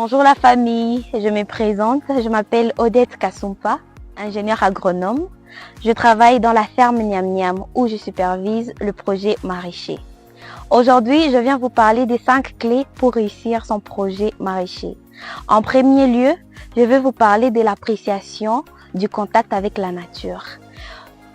Bonjour la famille, je me présente, je m'appelle Odette Kasumpa, ingénieure agronome. Je travaille dans la ferme Niam Niam où je supervise le projet maraîcher. Aujourd'hui, je viens vous parler des 5 clés pour réussir son projet maraîcher. En premier lieu, je vais vous parler de l'appréciation du contact avec la nature.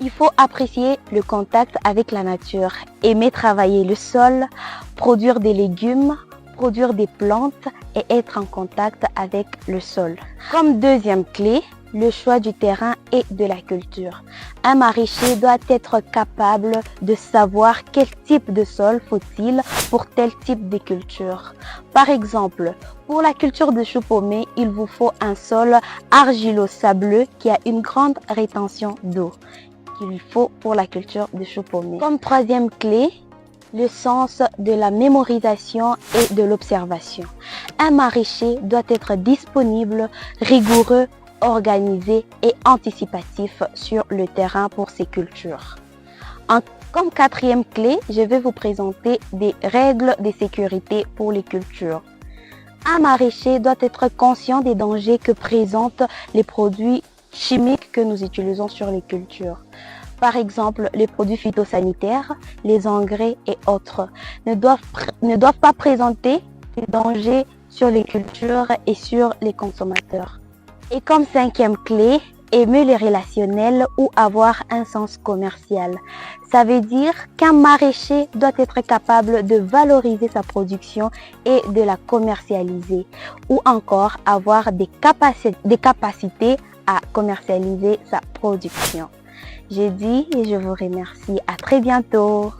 Il faut apprécier le contact avec la nature, aimer travailler le sol, produire des légumes, produire des plantes et être en contact avec le sol. Comme deuxième clé, le choix du terrain et de la culture. Un maraîcher doit être capable de savoir quel type de sol faut-il pour tel type de culture. Par exemple, pour la culture de chou pommé, il vous faut un sol argilo-sableux qui a une grande rétention d'eau qu'il faut pour la culture de chou pommé. Comme troisième clé, le sens de la mémorisation et de l'observation. Un maraîcher doit être disponible, rigoureux, organisé et anticipatif sur le terrain pour ses cultures. Comme quatrième clé, je vais vous présenter des règles de sécurité pour les cultures. Un maraîcher doit être conscient des dangers que présentent les produits chimiques que nous utilisons sur les cultures. Par exemple, les produits phytosanitaires, les engrais et autres ne doivent pas présenter des dangers sur les cultures et sur les consommateurs. Et comme cinquième clé, aimer les relationnels ou avoir un sens commercial. Ça veut dire qu'un maraîcher doit être capable de valoriser sa production et de la commercialiser, ou encore avoir des capacités à commercialiser sa production. J'ai dit et je vous remercie. À très bientôt.